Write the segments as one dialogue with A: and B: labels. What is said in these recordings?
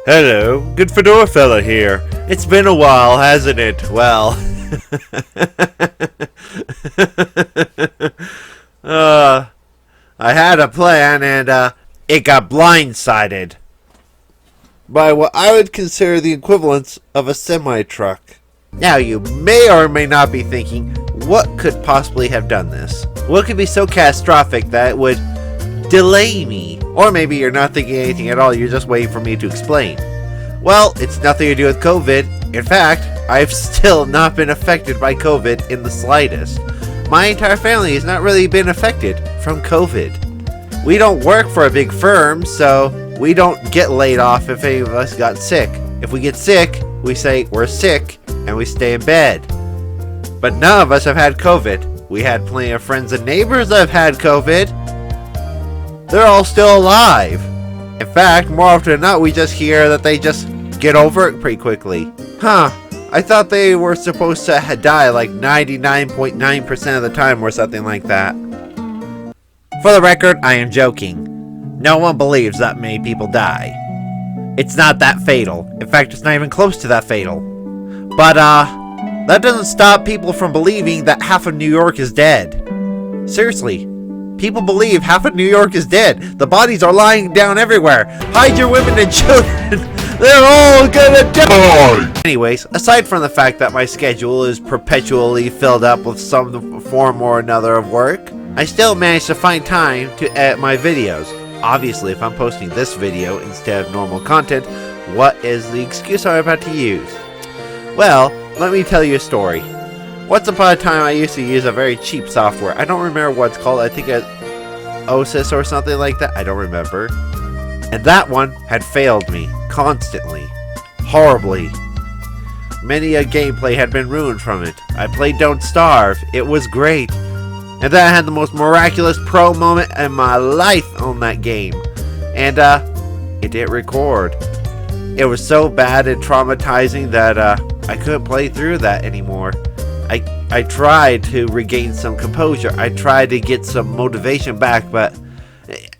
A: Hello, good Fedora fella here. It's been a while, hasn't it? Well, I had a plan and it got blindsided by what I would consider the equivalence of a semi-truck. Now, you may or may not be thinking, what could possibly have done this? What could be so catastrophic that it would delay me? Or maybe you're not thinking anything at all, you're just waiting for me to explain. Well, it's nothing to do with COVID. In fact, I've still not been affected by COVID in the slightest. My entire family has not really been affected from COVID. We don't work for a big firm, so we don't get laid off if any of us got sick. If we get sick, we say we're sick and we stay in bed. But none of us have had COVID. We had plenty of friends and neighbors that have had COVID. They're all still alive. In fact, more often than not, we just hear that they just get over it pretty quickly. I thought they were supposed to die like 99.9% of the time or something like that. For the record, I am joking. No one believes that many people die. It's not that fatal. In fact, it's not even close to that fatal. But, that doesn't stop people from believing that half of New York is dead. Seriously. People believe half of New York is dead. The bodies are lying down everywhere. Hide your women and children. They're all gonna die. Anyways, aside from the fact that my schedule is perpetually filled up with some form or another of work, I still manage to find time to edit my videos. Obviously, if I'm posting this video instead of normal content, what is the excuse I'm about to use? Well, let me tell you a story. Once upon a time, I used to use a very cheap software. I don't remember what it's called. I think it's OSIS or something like that. I don't remember. And that one had failed me constantly. Horribly. Many a gameplay had been ruined from it. I played Don't Starve. It was great. And then I had the most miraculous pro moment in my life on that game. And, it didn't record. It was so bad and traumatizing that, I couldn't play through that anymore. I tried to regain some composure. I tried to get some motivation back, but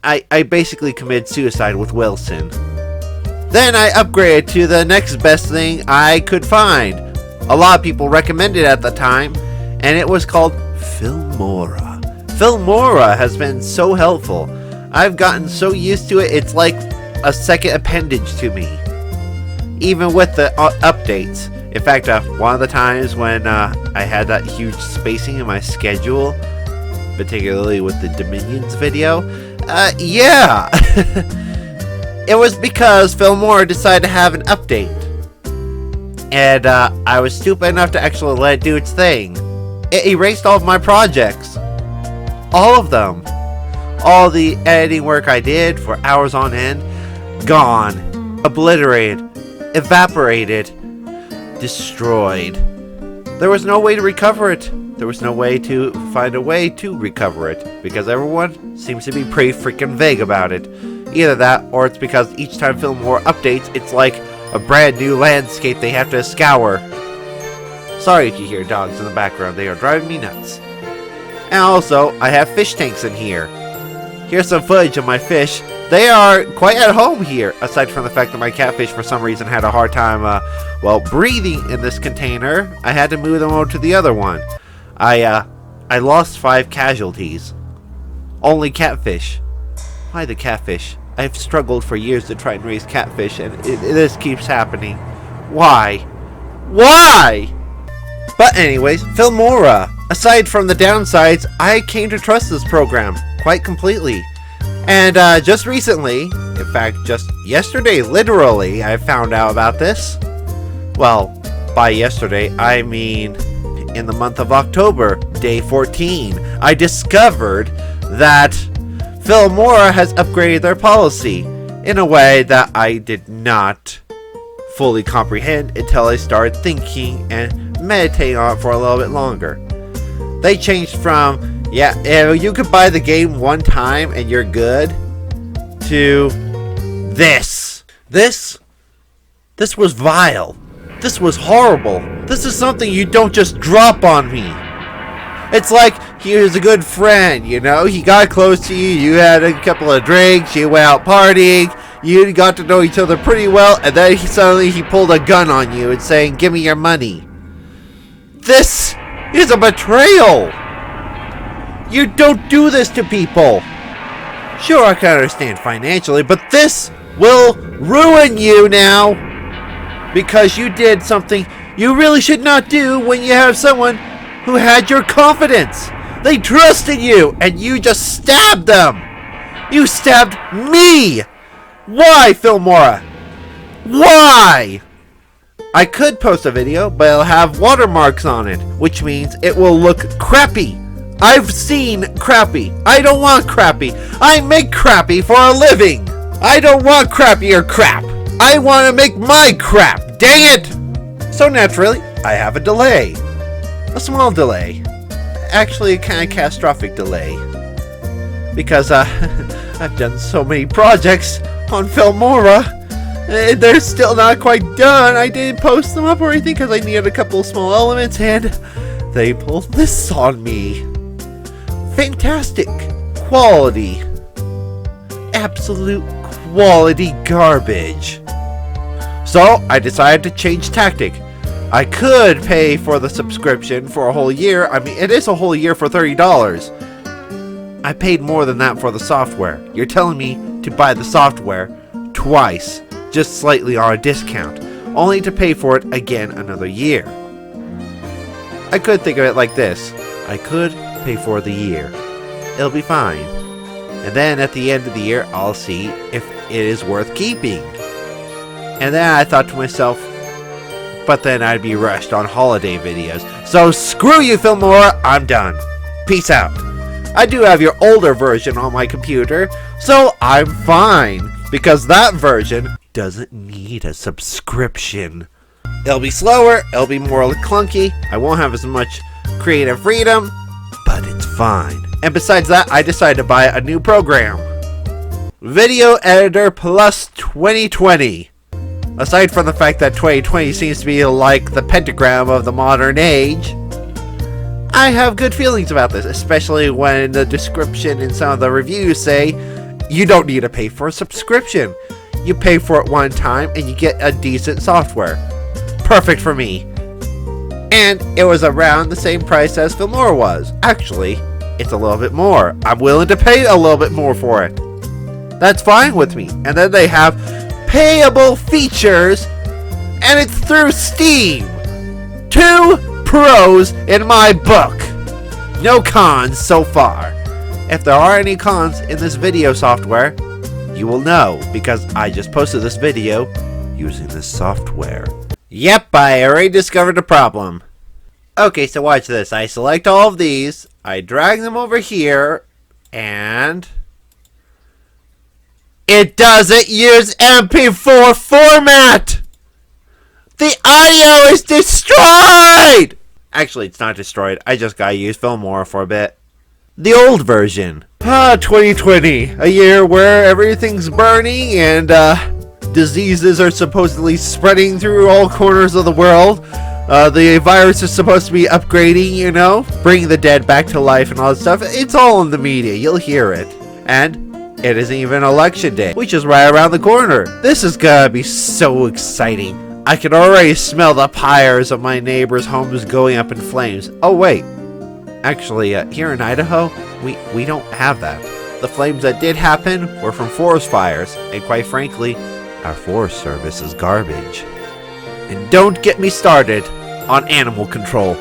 A: I basically committed suicide with Wilson. Then I upgraded to the next best thing I could find. A lot of people recommended it at the time, and it was called Filmora. Filmora has been so helpful. I've gotten so used to it, it's like a second appendage to me. Even with the updates. In fact, one of the times when I had that huge spacing in my schedule, particularly with the Dominions video, yeah! It was because Filmora decided to have an update. And I was stupid enough to actually let it do its thing. It erased all of my projects. All of them. All the editing work I did for hours on end, gone. Obliterated. Evaporated. Destroyed. There was no way to recover it. There was no way to find a way to recover it, because everyone seems to be pretty freaking vague about it. Either that, or it's because each time Filmora updates, it's like a brand new landscape they have to scour. Sorry if you hear dogs in the background, they are driving me nuts. And also, I have fish tanks in here. Here's some footage of my fish. They are quite at home here, aside from the fact that my catfish for some reason had a hard time, breathing in this container. I had to move them over to the other one. I lost 5 casualties. Only catfish. Why the catfish? I've struggled for years to try and raise catfish, and this keeps happening. Why? Why? But anyways, Filmora. Aside from the downsides, I came to trust this program quite completely. And just recently, in fact just yesterday literally, I found out about this. Well, by yesterday I mean in the month of October, day 14, I discovered that Filmora has upgraded their policy in a way that I did not fully comprehend until I started thinking and meditating on it for a little bit longer. They changed from, yeah, you could buy the game one time and you're good, to this. This was vile. This was horrible. This is something you don't just drop on me. It's like, here's a good friend, you know? He got close to you, you had a couple of drinks, you went out partying, You got to know each other pretty well, and then suddenly he pulled a gun on you and saying, "Give me your money." This is a betrayal! You don't do this to people! Sure, I can understand financially, but this will ruin you now! Because you did something you really should not do when you have someone who had your confidence. They trusted you, and you just stabbed them! You stabbed me! Why, Fedora? Why? I could post a video, but it'll have watermarks on it, which means it will look crappy. I've seen crappy. I don't want crappy. I make crappy for a living. I don't want crappy or crap. I want to make my crap. Dang it! So naturally, I have a delay. A small delay. Actually, a kind of catastrophic delay. Because I've done so many projects on Fedora. They're still not quite done. I didn't post them up or anything because I needed a couple of small elements, and they pulled this on me. Fantastic quality. Absolute quality garbage. So I decided to change tactic. I could pay for the subscription for a whole year. I mean, it is a whole year for $30. I paid more than that for the software. You're telling me to buy the software twice, just slightly on a discount, only to pay for it again another year. I could think of it like this. I could pay for the year. It'll be fine. And then at the end of the year, I'll see if it is worth keeping. And then I thought to myself, but then I'd be rushed on holiday videos. So screw you, Fedora, I'm done. Peace out. I do have your older version on my computer, so I'm fine. Because that version doesn't need a subscription. It'll be slower, it'll be more clunky, I won't have as much creative freedom, but it's fine. And besides that, I decided to buy a new program. Video Editor Plus 2020. Aside from the fact that 2020 seems to be like the pentagram of the modern age, I have good feelings about this, especially when the description in some of the reviews say, you don't need to pay for a subscription. You pay for it one time and you get a decent software. Perfect for me. And it was around the same price as Fedora was. Actually, it's a little bit more. I'm willing to pay a little bit more for it. That's fine with me. And then they have payable features, and it's through Steam. 2 pros in my book. No cons so far. If there are any cons in this video software, you will know, because I just posted this video using this software. Yep, I already discovered a problem. Okay, so watch this. I select all of these, I drag them over here, and it doesn't use MP4 format! The audio is destroyed! Actually, it's not destroyed. I just gotta use Fedora for a bit. The old version. 2020. A year where everything's burning and diseases are supposedly spreading through all corners of the world. The virus is supposed to be upgrading, you know? Bringing the dead back to life and all that stuff. It's all in the media. You'll hear it. And it isn't even election day, which is right around the corner. This is gonna be so exciting. I can already smell the pyres of my neighbors' homes going up in flames. Oh wait, actually here in Idaho, we don't have that. The flames that did happen were from forest fires, and quite frankly, our Forest Service is garbage. And don't get me started on animal control.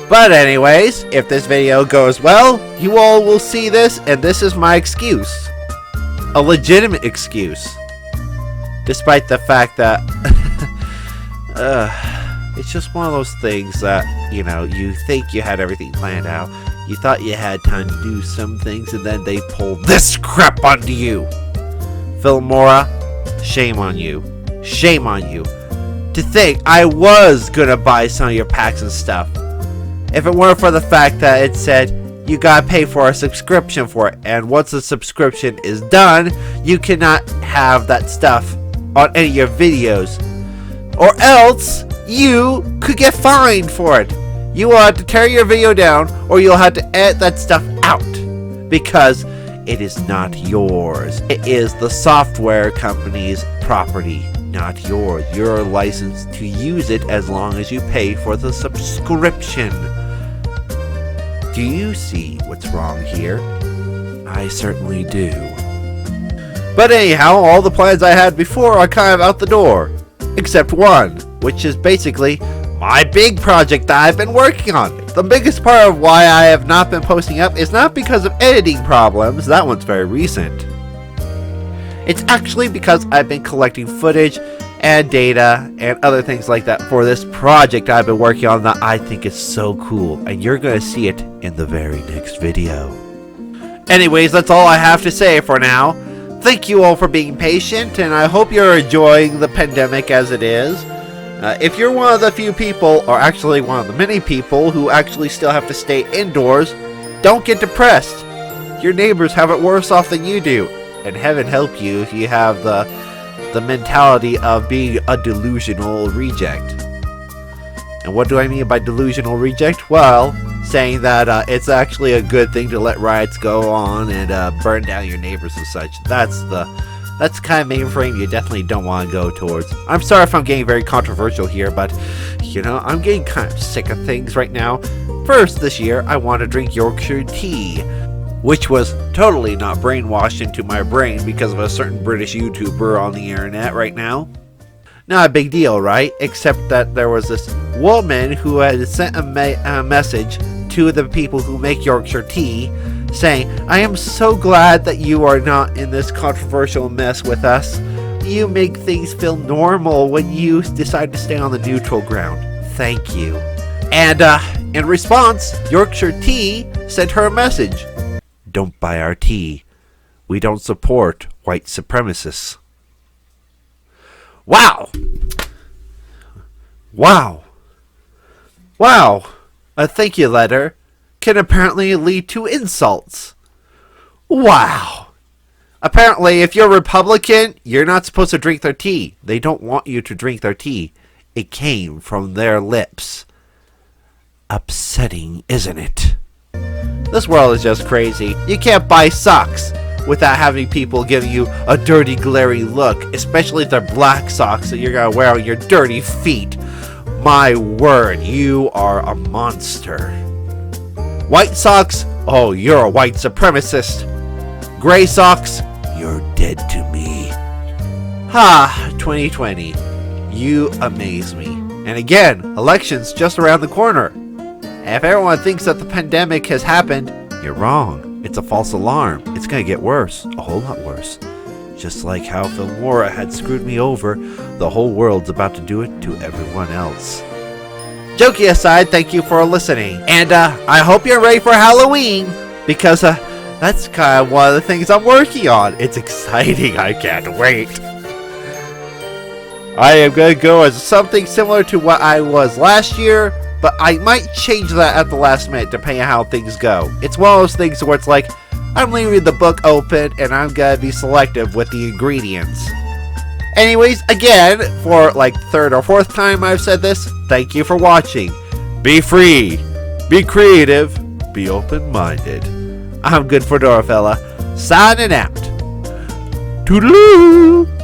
A: But anyways, if this video goes well, you all will see this, and this is my excuse. A legitimate excuse. Despite the fact that it's just one of those things that, you know, you think you had everything planned out. You thought you had time to do some things, and then they pull this crap onto you. Fedora, shame on you. Shame on you. To think I was gonna buy some of your packs and stuff. If it weren't for the fact that it said you gotta pay for a subscription for it, and once the subscription is done, you cannot have that stuff on any of your videos. Or else, you could get fined for it. You will have to tear your video down, or you'll have to edit that stuff out. Because it is not yours. It is the software company's property, not yours. You're licensed to use it as long as you pay for the subscription. Do you see what's wrong here? I certainly do. But anyhow, all the plans I had before are kind of out the door. Except one, which is basically my big project that I've been working on. The biggest part of why I have not been posting up is not because of editing problems, that one's very recent. It's actually because I've been collecting footage and data and other things like that for this project I've been working on that I think is so cool, and you're going to see it in the very next video. Anyways, that's all I have to say for now. Thank you all for being patient, and I hope you're enjoying the pandemic as it is. If you're one of the few people, or actually one of the many people, who actually still have to stay indoors, don't get depressed. Your neighbors have it worse off than you do, and heaven help you if you have the mentality of being a delusional reject. And what do I mean by delusional reject? Well, saying that it's actually a good thing to let riots go on and burn down your neighbors and such. That's the kind of mainframe you definitely don't want to go towards. I'm sorry if I'm getting very controversial here, but you know, I'm getting kind of sick of things right now. First, this year I want to drink Yorkshire tea, which was totally not brainwashed into my brain because of a certain British YouTuber on the internet right now. Not a big deal, right? Except that there was this woman who had sent a message to the people who make Yorkshire tea saying, I am so glad that you are not in this controversial mess with us. You make things feel normal when you decide to stay on the neutral ground. Thank you. And in response, Yorkshire tea sent her a message. Don't buy our tea. We don't support white supremacists. Wow! Wow! Wow! A thank you letter can apparently lead to insults. Wow! Apparently, if you're Republican, you're not supposed to drink their tea. They don't want you to drink their tea. It came from their lips. Upsetting, isn't it? This world is just crazy. You can't buy socks without having people giving you a dirty, glaring look, especially if they're black socks that you're gonna wear on your dirty feet. My word, you are a monster. White socks? Oh, you're a white supremacist. Gray socks? You're dead to me. Ha, 2020. You amaze me. And again, elections just around the corner. And if everyone thinks that the pandemic has happened, you're wrong. It's a false alarm. It's gonna get worse. A whole lot worse. Just like how Fedora had screwed me over, the whole world's about to do it to everyone else. Joking aside, thank you for listening. And I hope you're ready for Halloween, because that's kind of one of the things I'm working on. It's exciting. I can't wait. I am going to go as something similar to what I was last year, but I might change that at the last minute depending on how things go. It's one of those things where it's like, I'm leaving the book open and I'm going to be selective with the ingredients. Anyways, again, for like third or fourth time I've said this, thank you for watching. Be free, be creative, be open-minded. I'm Good Fedora Fella, signing out. Toodaloo!